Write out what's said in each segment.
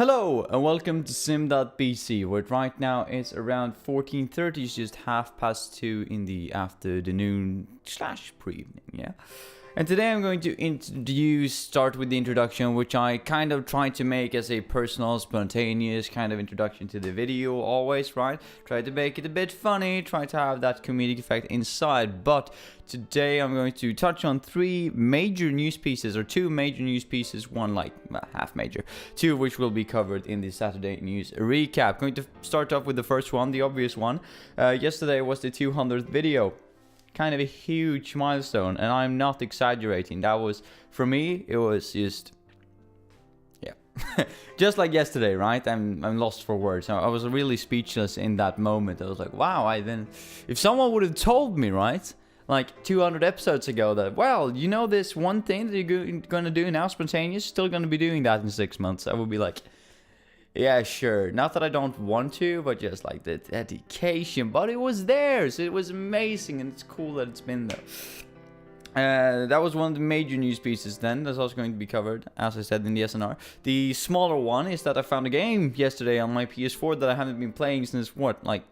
Hello and welcome to sim.bc, where right now it's around 14:30, it's just 2:30 in the afternoon / pre-evening, yeah. And today I'm going to start with the introduction, which I kind of try to make as a personal, spontaneous kind of introduction to the video always, right? Try to make it a bit funny, try to have that comedic effect inside, but today I'm going to touch on two major news pieces, one like half major, two of which will be covered in the Saturday news recap. Going to start off with the first one, the obvious one. Yesterday was the 200th video. Kind of a huge milestone, and I'm not exaggerating. That was, for me, it was just, yeah, just like yesterday, right? I'm lost for words. I was really speechless in that moment. I was like, wow, if someone would have told me, right, like 200 episodes ago that, well, you know this one thing that you're going to do now, spontaneous, still going to be doing that in 6 months, I would be like, yeah, sure. Not that I don't want to, but just like the dedication. But it was there, so it was amazing, and it's cool that it's been there. That was one of the major news pieces then. That's also going to be covered, as I said, in the SNR. The smaller one is that I found a game yesterday on my PS4 that I haven't been playing since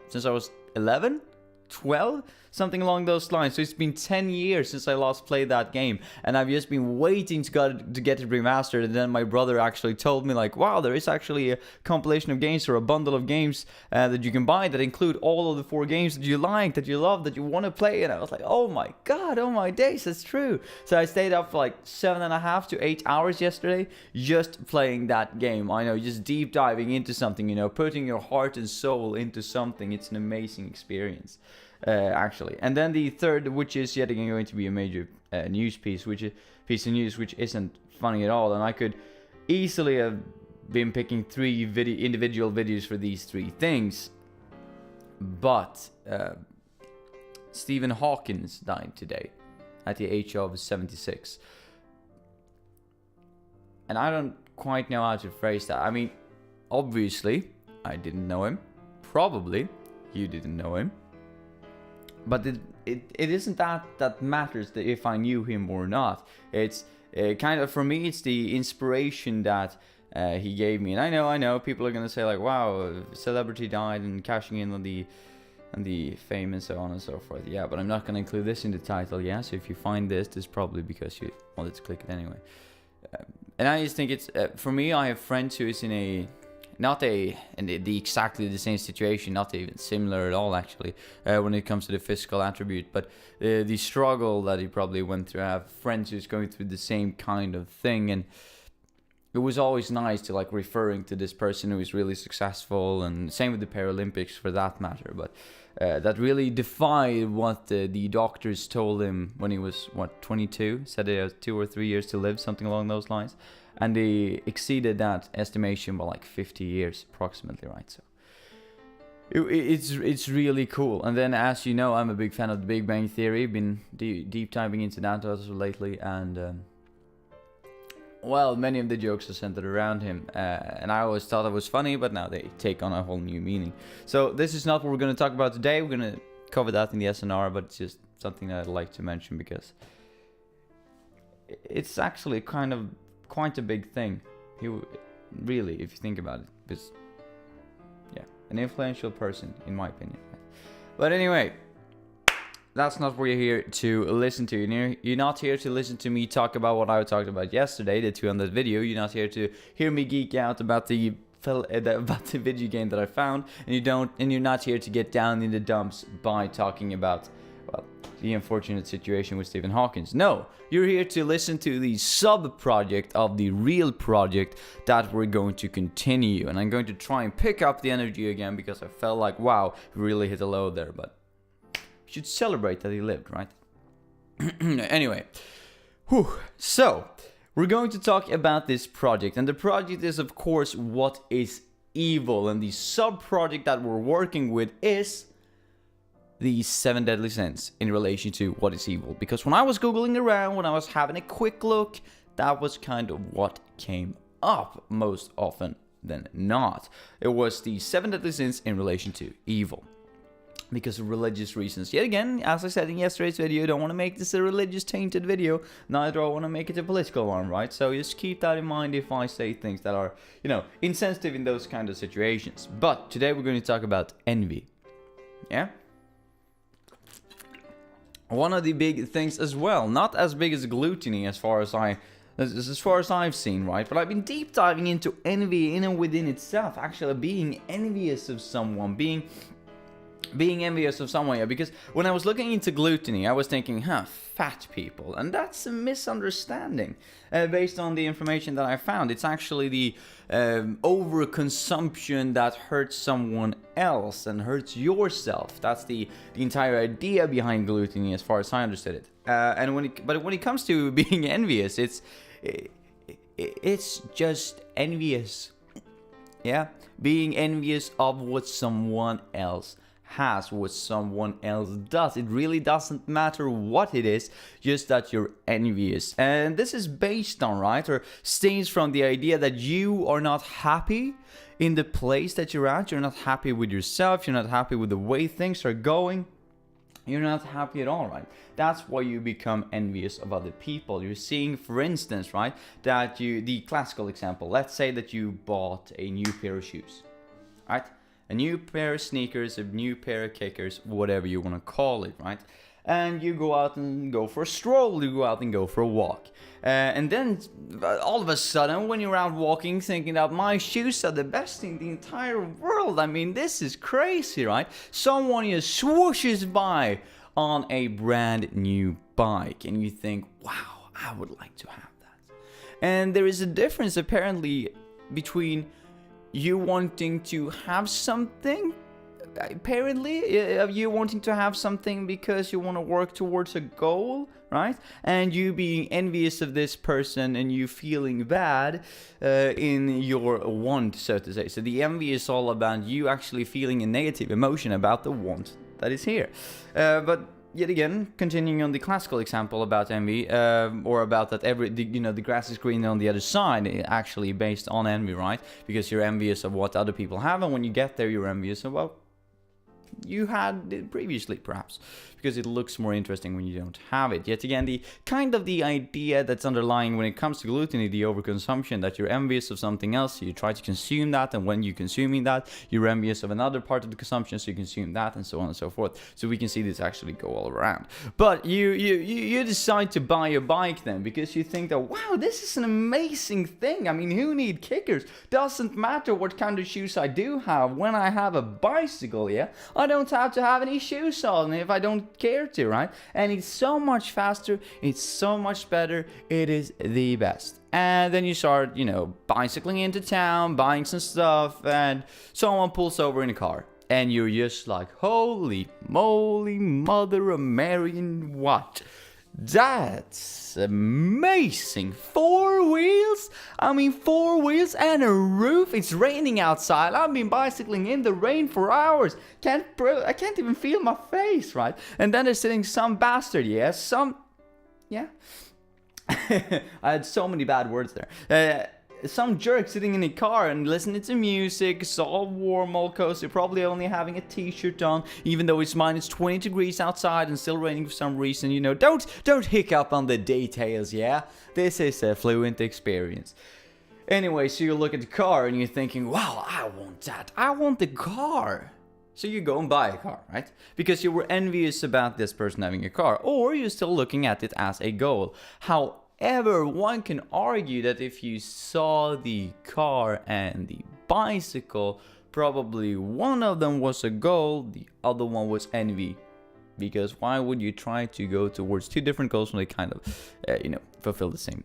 since I was 11? 12? Something along those lines. So it's been 10 years since I last played that game, and I've just been waiting to get it remastered. And then my brother actually told me, like, wow, there is actually a compilation of games or a bundle of games that you can buy that include all of the 4 games that you like, that you love, that you want to play. And I was like, oh my god, oh my days, that's true. So I stayed up for like 7.5 to 8 hours yesterday just playing that game. I know, just deep diving into something, you know, putting your heart and soul into something. It's an amazing experience. Actually. And then the third, which is yet again going to be a major news piece, piece of news which isn't funny at all, and I could easily have been picking 3 individual videos for these 3 things, but Stephen Hawking died today at the age of 76, and I don't quite know how to phrase that. I mean, obviously I didn't know him, probably you didn't know him, but it isn't that matters if I knew him or not. It's kind of, for me, it's the inspiration that he gave me. And I know people are gonna say like, wow, a celebrity died and cashing in on the fame and so on and so forth. Yeah, but I'm not gonna include this in the title. Yeah, so if you find this is probably because you wanted to click it anyway. And I just think it's for me, I have friends who is in the exactly the same situation, not even similar at all actually, when it comes to the physical attribute, but the struggle that he probably went through. I have friends who's going through the same kind of thing, and it was always nice to like referring to this person who is really successful, and same with the Paralympics for that matter, but that really defied what the doctors told him when he was 22, said he has 2 or 3 years to live, something along those lines. And they exceeded that estimation by like 50 years approximately, right? So it's really cool. And then, as you know, I'm a big fan of The Big Bang Theory. Been deep diving into that also lately, and well, many of the jokes are centered around him, and I always thought it was funny, but now they take on a whole new meaning. So this is not what we're going to talk about today. We're going to cover that in the SNR, but it's just something that I'd like to mention because it's actually quite a big thing. He really, if you think about it, because yeah, an influential person in my opinion. But anyway, that's not what you're here to listen to. You're not here to listen to me talk about what I talked about yesterday, the 200th video. You're not here to hear me geek out about the video game that I found, and you're not here to get down in the dumps by talking about, well, the unfortunate situation with Stephen Hawking. No, you're here to listen to the sub-project of the real project that we're going to continue. And I'm going to try and pick up the energy again because I felt like, wow, we really hit a low there. But you should celebrate that he lived, right? Anyway, so we're going to talk about this project. And the project is, of course, what is evil. And the sub-project that we're working with is the 7 deadly sins in relation to what is evil. Because when I was googling around, when I was having a quick look, that was kind of what came up most often than not. It was the 7 deadly sins in relation to evil. because of religious reasons. Yet again, as I said in yesterday's video, I don't want to make this a religious tainted video, neither do I want to make it a political one, right? So just keep that in mind if I say things that are, insensitive in those kind of situations. But today we're going to talk about envy. Yeah? One of the big things as well, not as big as gluttony as far as I've seen, right? But I've been deep diving into envy in and within itself, actually being envious of someone, being envious of someone, yeah, because when I was looking into gluttony, I was thinking, fat people, and that's a misunderstanding based on the information that I found. It's actually the overconsumption that hurts someone else and hurts yourself. That's the entire idea behind gluttony, as far as I understood it. But when it comes to being envious, it's just envious, yeah, being envious of what someone else has, what someone else does. It really doesn't matter what it is, just that you're envious. And this is based on, right, or stems from the idea that you are not happy in the place that you're at. You're not happy with yourself. You're not happy with the way things are going. You're not happy at all, right? That's why you become envious of other people. You're seeing, for instance, right, that the classical example, let's say that you bought a new pair of shoes, right? A new pair of sneakers, a new pair of kickers, whatever you want to call it, right? And you go out and go for a stroll, you go out and go for a walk. And then all of a sudden, when you're out walking, thinking that my shoes are the best in the entire world, I mean, this is crazy, right? Someone just swooshes by on a brand new bike, and you think, wow, I would like to have that. And there is a difference, apparently, between you wanting to have something, you wanting to have something because you want to work towards a goal, right? And you being envious of this person and you feeling bad in your want, so to say. So the envy is all about you actually feeling a negative emotion about the want that is here. But yet again, continuing on the classical example about envy, or about that the grass is greener on the other side, actually based on envy, right? Because you're envious of what other people have, and when you get there, you're envious of what you had it previously, perhaps, because it looks more interesting when you don't have it. Yet again, the idea that's underlying when it comes to gluttony, the overconsumption, that you're envious of something else, so you try to consume that, and when you're consuming that, you're envious of another part of the consumption, so you consume that, and so on and so forth. So we can see this actually go all around. But you decide to buy a bike then, because you think that, wow, this is an amazing thing. I mean, who need kickers? Doesn't matter what kind of shoes I do have. When I have a bicycle, yeah, I don't have to have any shoes on if I don't care to, right? And it's so much faster, it's so much better, it is the best. And then you start, bicycling into town, buying some stuff, and someone pulls over in a car. And you're just like, holy moly, mother of Mary, and what? That's amazing. 4 wheels? I mean, 4 wheels and a roof. It's raining outside. I've been bicycling in the rain for hours. I can't even feel my face, right? And then there's sitting some bastard, yeah? I had so many bad words there. Some jerk sitting in a car and listening to music. It's all warm, all cozy, probably only having a t-shirt on, even though it's minus 20 degrees outside and still raining for some reason. Don't hiccup on the details, yeah? This is a fluent experience. Anyway, so you look at the car and you're thinking, wow, I want that. I want the car. So you go and buy a car, right? Because you were envious about this person having a car, or you're still looking at it as a goal. However, one can argue that if you saw the car and the bicycle, probably one of them was a goal, the other one was envy. Because why would you try to go towards two different goals when they kind of, fulfill the same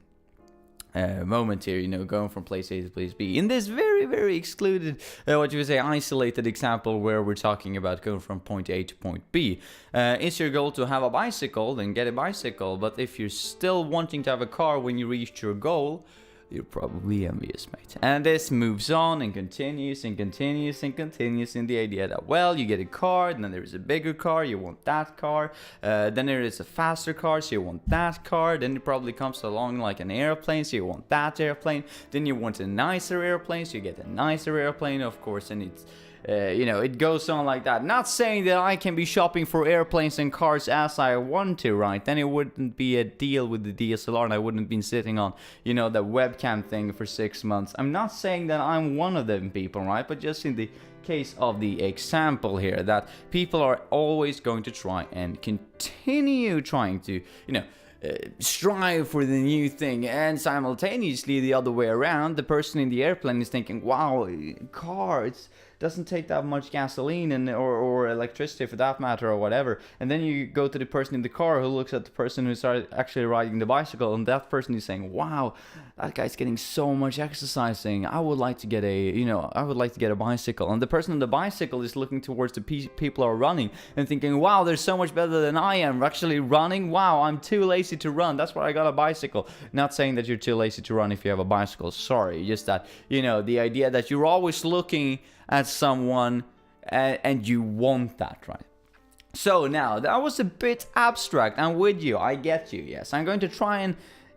moment here, going from place A to place B. In this very, very excluded, isolated example where we're talking about going from point A to point B. Is your goal to have a bicycle, then get a bicycle. But if you're still wanting to have a car when you reach your goal, you're probably envious, mate. And this moves on and continues and continues and continues in the idea that, well, you get a car, and then there is a bigger car, you want that car. Then there is a faster car, so you want that car. Then it probably comes along like an airplane, so you want that airplane. Then you want a nicer airplane, so you get a nicer airplane, of course, and it's it goes on like that. Not saying that I can be shopping for airplanes and cars as I want to, right? Then it wouldn't be a deal with the DSLR and I wouldn't be sitting on, the webcam thing for 6 months. I'm not saying that I'm one of them people, right? But just in the case of the example here, that people are always going to try and continue trying to, strive for the new thing, and simultaneously the other way around, the person in the airplane is thinking, wow, car, it doesn't take that much gasoline or electricity for that matter or whatever. And then you go to the person in the car who looks at the person who's actually riding the bicycle, and that person is saying, wow, that guy's getting so much exercising. I would like to get a bicycle. And the person on the bicycle is looking towards the people who are running and thinking, wow, they're so much better than I am actually running. Wow, I'm too lazy to run. That's why I got a bicycle. Not saying that you're too lazy to run if you have a bicycle. Sorry, just that, the idea that you're always looking at someone and you want that, right? So now, that was a bit abstract. I'm with you. I get you. Yes, I'm going to try and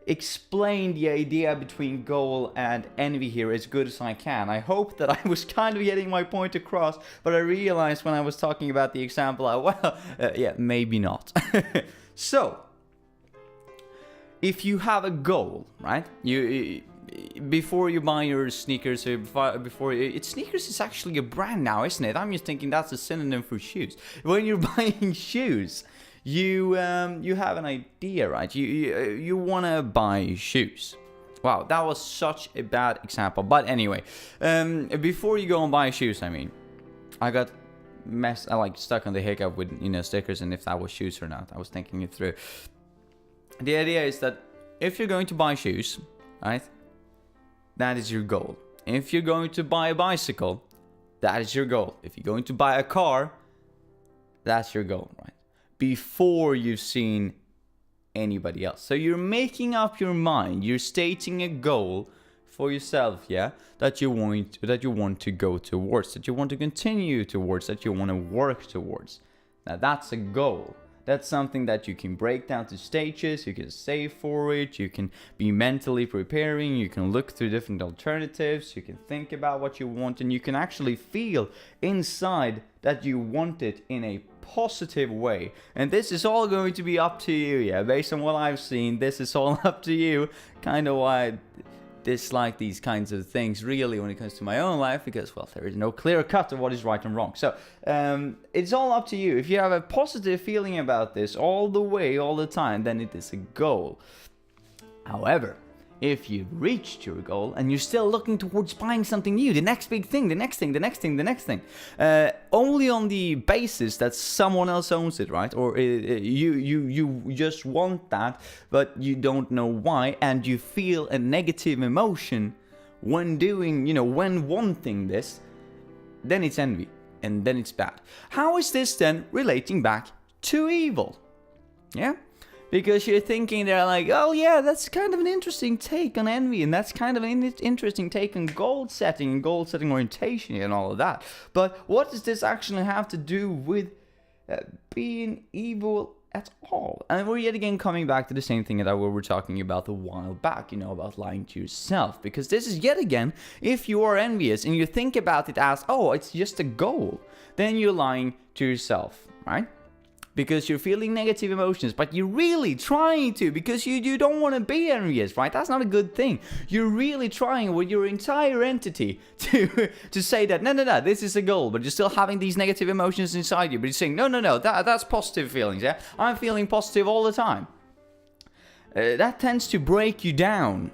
explain the idea between goal and envy here as good as I can. I hope that I was kind of getting my point across, but I realized when I was talking about the example, maybe not. So, if you have a goal, right? Before you buy your sneakers, sneakers is actually a brand now, isn't it? I'm just thinking that's a synonym for shoes. When you're buying shoes, you have an idea, right? You want to buy shoes. Wow, that was such a bad example. But anyway, before you go and buy shoes, I got stuck on the hiccup with stickers and if that was shoes or not. I was thinking it through. The idea is that if you're going to buy shoes, right, that is your goal. If you're going to buy a bicycle, that is your goal. If you're going to buy a car, that's your goal, right? Before you've seen anybody else. So you're making up your mind. You're stating a goal for yourself, yeah, that you want to go towards, that you want to continue towards, that you want to work towards. Now that's a goal. That's something that you can break down to stages, you can save for it, you can be mentally preparing, you can look through different alternatives, you can think about what you want, and you can actually feel inside that you want it in a positive way. And this is all going to be up to you, yeah, based on what I've seen, this is all up to you. Kind of why I dislike these kinds of things really when it comes to my own life, because well, there is no clear cut of what is right and wrong. So it's all up to you. If you have a positive feeling about this all the way, all the time, then it is a goal. However, if you've reached your goal and you're still looking towards buying something new, the next big thing, the next thing, only on the basis that someone else owns it, right? Or you just want that, but you don't know why, and you feel a negative emotion when doing, when wanting this, then it's envy, and then it's bad. How is this then relating back to evil? Yeah? Because you're thinking they're like, oh yeah, that's kind of an interesting take on envy, and that's kind of an interesting take on goal setting and goal setting orientation and all of that. But what does this actually have to do with being evil at all? And we're yet again coming back to the same thing that we were talking about a while back, about lying to yourself. Because this is yet again, if you are envious and you think about it as, oh, it's just a goal, then you're lying to yourself, right? Because you're feeling negative emotions, but you're really trying to, because you don't want to be envious, right? That's not a good thing. You're really trying with your entire entity to say that, no, this is a goal, but you're still having these negative emotions inside you, but you're saying, no, that's positive feelings, yeah? I'm feeling positive all the time. That tends to break you down.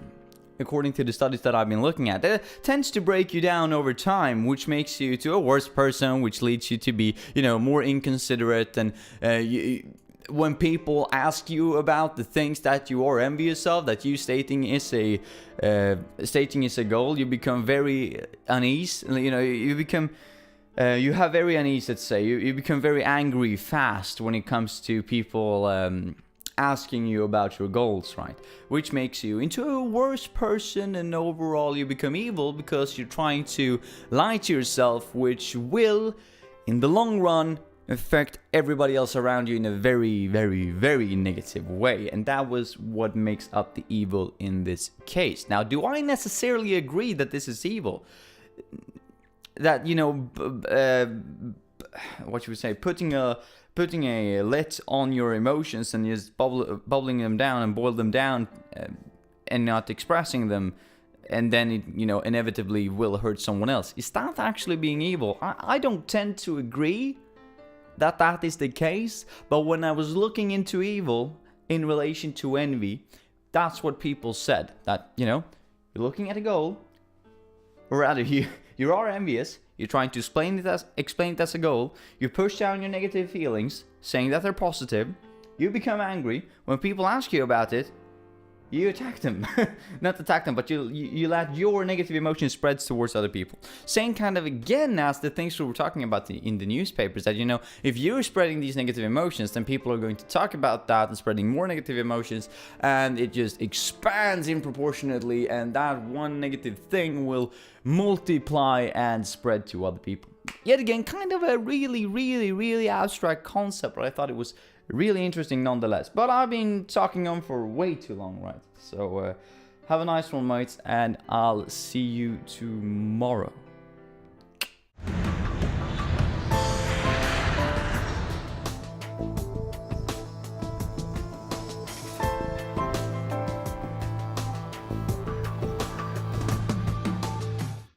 According to the studies that I've been looking at, that tends to break you down over time, which makes you to a worse person, which leads you to be, more inconsiderate. And when people ask you about the things that you are envious of, that you stating is a goal, you become very uneasy. You become. You have very unease, let's say. You become very angry fast when it comes to people asking you about your goals, right? Which makes you into a worse person, and overall you become evil because you're trying to lie to yourself, which will, in the long run, affect everybody else around you in a very, very, very negative way. And that was what makes up the evil in this case. Now, do I necessarily agree that this is evil? that, you know, what you would say, putting a lid on your emotions and just bubbling them down and boil them down, and not expressing them, and then it, you know, inevitably will hurt someone else. Is that actually being evil? I don't tend to agree that that is the case, but when I was looking into evil in relation to envy, that's what people said. That, you know, you're looking at a goal, or rather you are envious, you're trying to explain it as a goal, you push down your negative feelings, saying that they're positive, you become angry, when people ask you about it, you attack them. Not attack them, but you let your negative emotions spread towards other people. Same kind of again as the things we were talking about in the newspapers, that, you know, if you're spreading these negative emotions, then people are going to talk about that and spreading more negative emotions, and it just expands disproportionately, and that one negative thing will multiply and spread to other people. Yet again, kind of a really abstract concept, but I thought it was really interesting nonetheless. But I've been talking on for way too long, right? So have a nice one, mates, and I'll see you tomorrow.